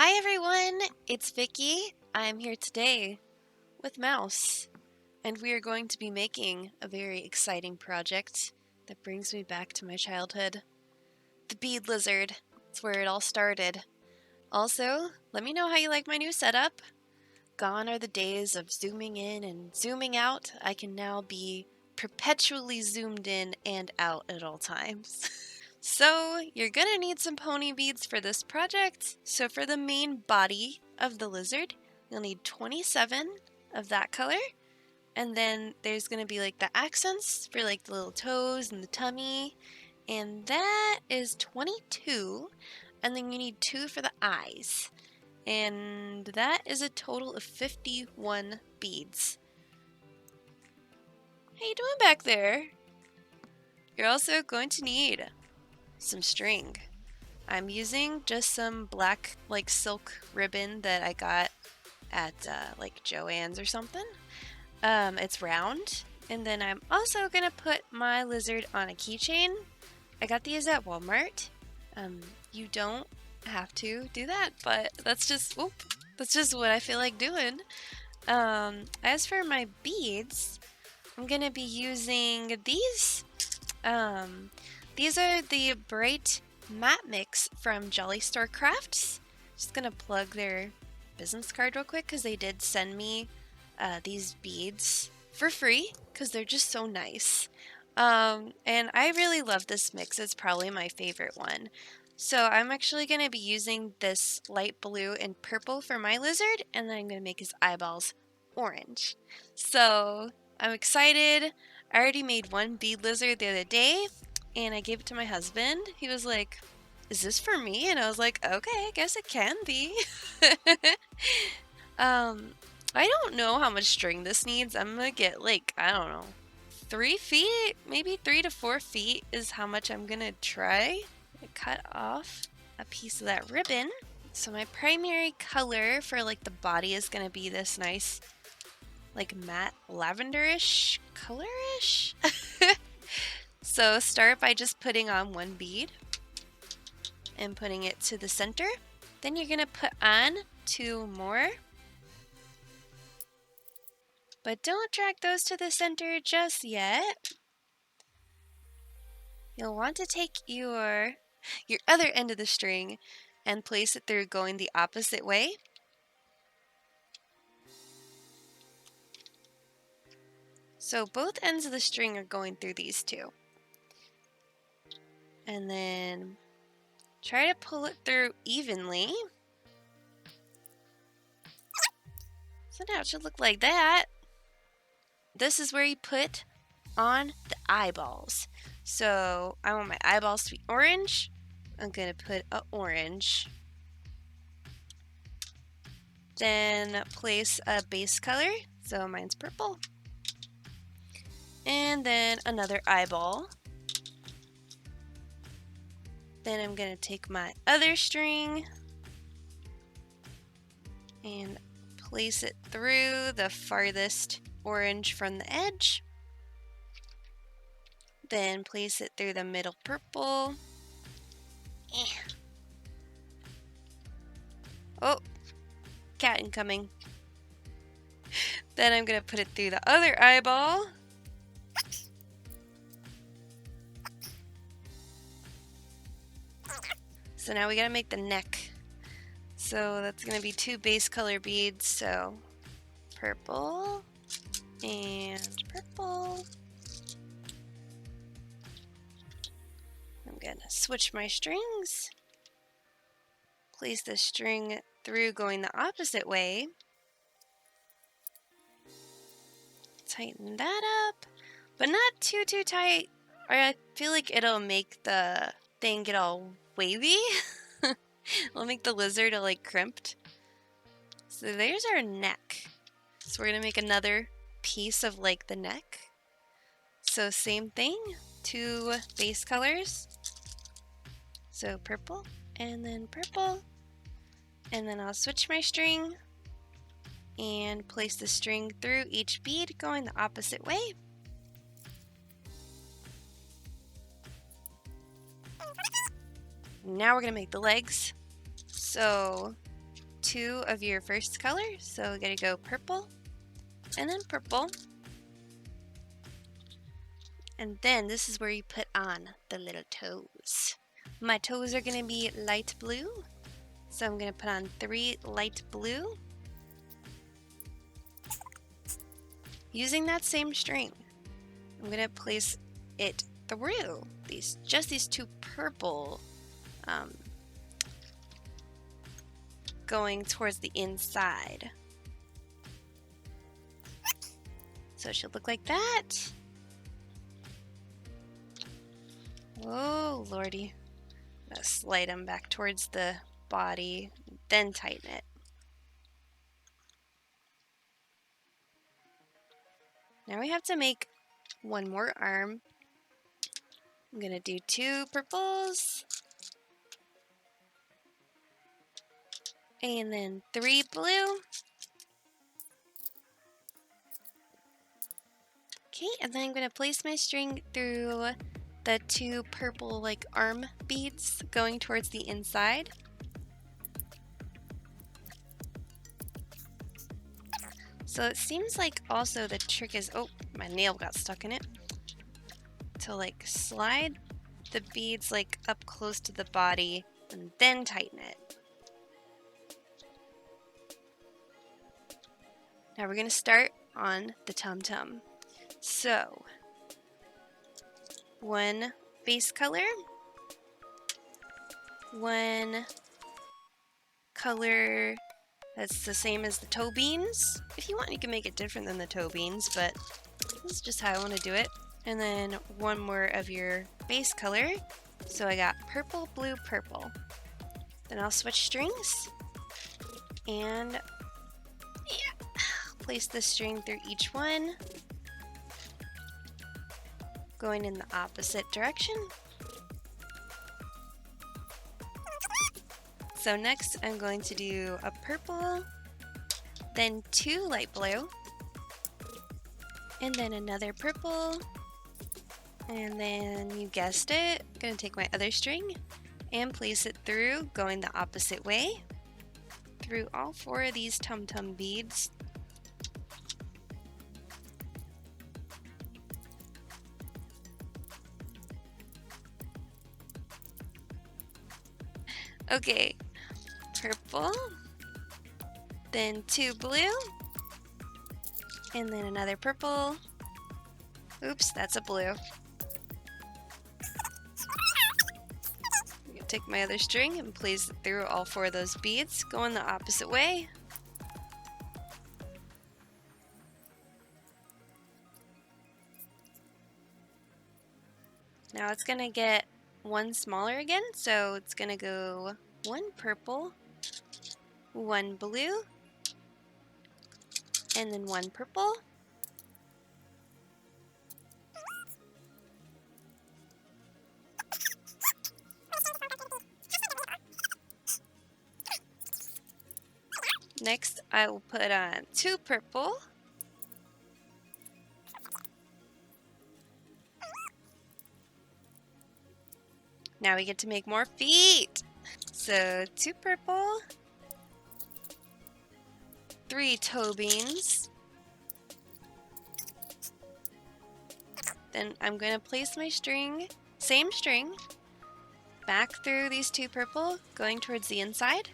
Hi everyone, it's Vicky. I'm here today with Mouse, and we are going to be making a very exciting project that brings me back to my childhood. The bead lizard. It's where it all started. Also, let me know how you like my new setup. Gone are the days of zooming in and zooming out. I can now be perpetually zoomed in and out at all times. So, you're gonna need some pony beads for this project. So for the main body of the lizard, you'll need 27 of that color. And then there's gonna be like the accents for like the little toes and the tummy. And that is 22. And then you need 2 for the eyes. And that is a total of 51 beads. How you doing back there? You're also going to need some string. I'm using just some black like silk ribbon that I got at like Joann's or something. It's round. And then I'm also gonna put my lizard on a keychain. I got these at Walmart. You don't have to do that, but that's just what I feel like doing. As for my beads, I'm gonna be using these. These are the Bright Matte Mix from Jolly Store Crafts. Just gonna plug their business card real quick because they did send me these beads for free because they're just so nice. And I really love this mix. It's probably my favorite one. So I'm actually going to be using this light blue and purple for my lizard, and then I'm going to make his eyeballs orange. So I'm excited. I already made one bead lizard the other day, and I gave it to my husband. He was like, "Is this for me?" And I was like, "Okay, I guess it can be." I don't know how much string this needs. I'm gonna get like, I don't know, 3 feet? Maybe 3 to 4 feet is how much I'm gonna try. I cut off a piece of that ribbon. So my primary color for like the body is gonna be this nice like matte lavenderish colorish. So start by just putting on one bead and putting it to the center. Then you're gonna put on 2 more. But don't drag those to the center just yet. You'll want to take your other end of the string and place it through going the opposite way. So both ends of the string are going through these 2. And then try to pull it through evenly. So now it should look like that. This is where you put on the eyeballs. So I want my eyeballs to be orange. I'm gonna put an orange. Then place a base color. So mine's purple. And then another eyeball. Then I'm gonna take my other string and place it through the farthest orange from the edge. Then place it through the middle purple. Oh, cat incoming. Then I'm gonna put it through the other eyeball. So now we gotta make the neck. So that's gonna be 2 base color beads. So purple and purple. I'm gonna switch my strings. Place the string through going the opposite way. Tighten that up, but not too tight, or I feel like it'll make the thing get all wavy. It'll make the lizard like crimped. So there's our neck. So we're gonna make another piece of like the neck. So same thing, 2 base colors. So purple and then purple. And then I'll switch my string and place the string through each bead going the opposite way. Now we're gonna make the legs. So two of your first color. So we're gonna go purple and then purple. And then this is where you put on the little toes. My toes are gonna be light blue. So I'm gonna put on 3 light blue. Using that same string, I'm gonna place it through these two purple going towards the inside. So it should look like that. Oh lordy. I'm gonna slide them back towards the body, then tighten it. Now we have to make one more arm. I'm gonna do 2 purples and then 3 blue. Okay, and then I'm gonna place my string through the 2 purple like arm beads going towards the inside. So it seems like also the trick is, oh, my nail got stuck in it, to like slide the beads like up close to the body and then tighten it. Now we're gonna start on the tum-tum. So, 1 base color, 1 color that's the same as the toe beans. If you want, you can make it different than the toe beans, but this is just how I want to do it. And then 1 more of your base color. So I got purple, blue, purple. Then I'll switch strings and place the string through each one, going in the opposite direction. So next I'm going to do a purple, then 2 light blue, and then another purple, and then you guessed it, I'm going to take my other string and place it through, going the opposite way, through all 4 of these tum-tum beads. Okay, purple, then 2 blue, and then another purple. Oops, that's a blue. I'm gonna take my other string and place it through all 4 of those beads, going the opposite way. Now it's gonna get 1 smaller again, so it's gonna go 1 purple, 1 blue, and then 1 purple. Next, I will put on 2 purple, now we get to make more feet. So 2 purple, 3 toe beans. Then I'm going to place my string, same string, back through these 2 purple, going towards the inside.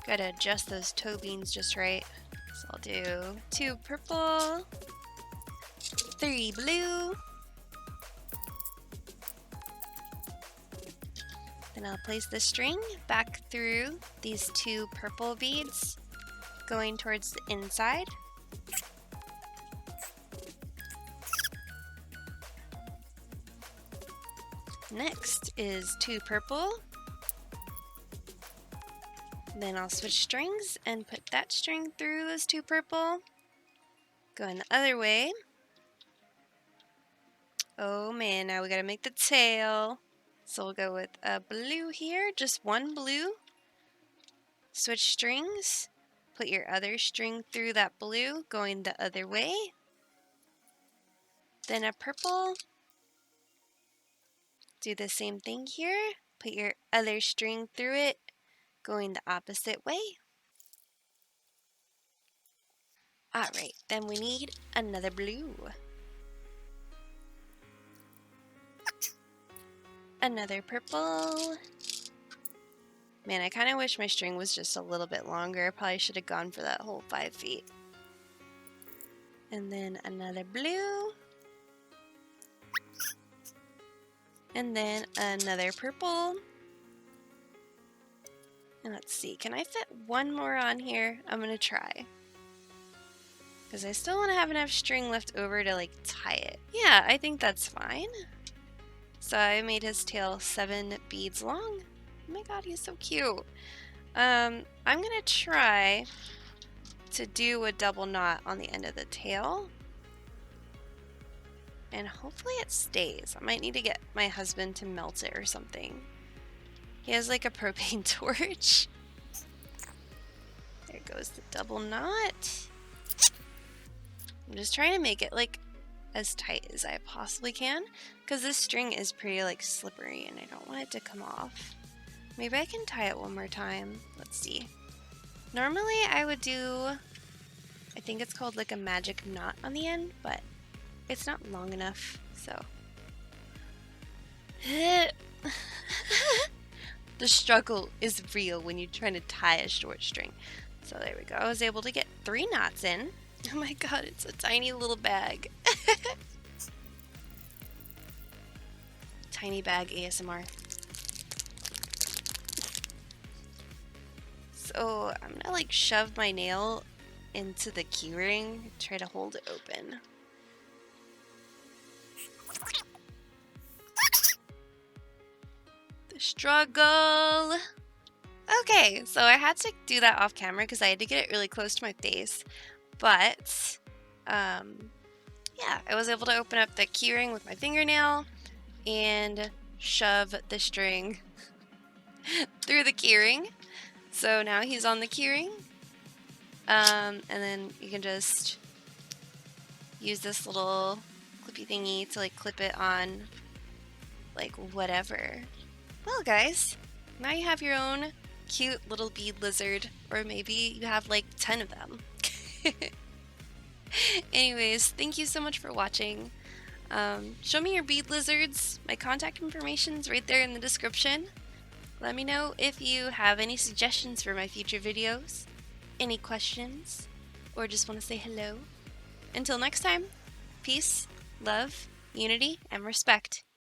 Gotta adjust those toe beans just right. So I'll do 2 purple, 3 blue, then I'll place the string back through these 2 purple beads, going towards the inside. Next is 2 purple. Then I'll switch strings and put that string through those 2 purple. Going the other way. Oh man, now we gotta make the tail. So we'll go with a blue here, just 1 blue. Switch strings. Put your other string through that blue, going the other way. Then a purple. Do the same thing here. Put your other string through it, going the opposite way. Alright, then we need another blue. Another purple. Man, I kind of wish my string was just a little bit longer. I probably should have gone for that whole 5 feet. And then another blue. And then another purple. And let's see, can I fit one more on here? I'm gonna try. Because I still want to have enough string left over to like tie it. Yeah, I think that's fine. So I made his tail 7 beads long. Oh my god, he's so cute. I'm gonna try to do a double knot on the end of the tail. And hopefully it stays. I might need to get my husband to melt it or something. He has like a propane torch. There goes the double knot. I'm just trying to make it like as tight as I possibly can because this string is pretty like slippery and I don't want it to come off. Maybe I can tie it one more time. Let's see. Normally I would do, I think it's called like a magic knot on the end, but it's not long enough, so. The struggle is real when you're trying to tie a short string. So there we go. I was able to get 3 knots in. Oh my god, it's a tiny little bag. Tiny bag ASMR. So I'm gonna like shove my nail into the keyring, try to hold it open. The struggle. Okay, so I had to do that off camera because I had to get it really close to my face. But, yeah, I was able to open up the keyring with my fingernail and shove the string through the keyring. So now he's on the keyring. And then you can just use this little clippy thingy to like clip it on like whatever. Well, guys, now you have your own cute little bead lizard, or maybe you have like 10 of them. Anyways, thank you so much for watching. Show me your bead lizards. My contact information's right there in the description. Let me know if you have any suggestions for my future videos, any questions, or just want to say hello. Until next time, peace, love, unity, and respect.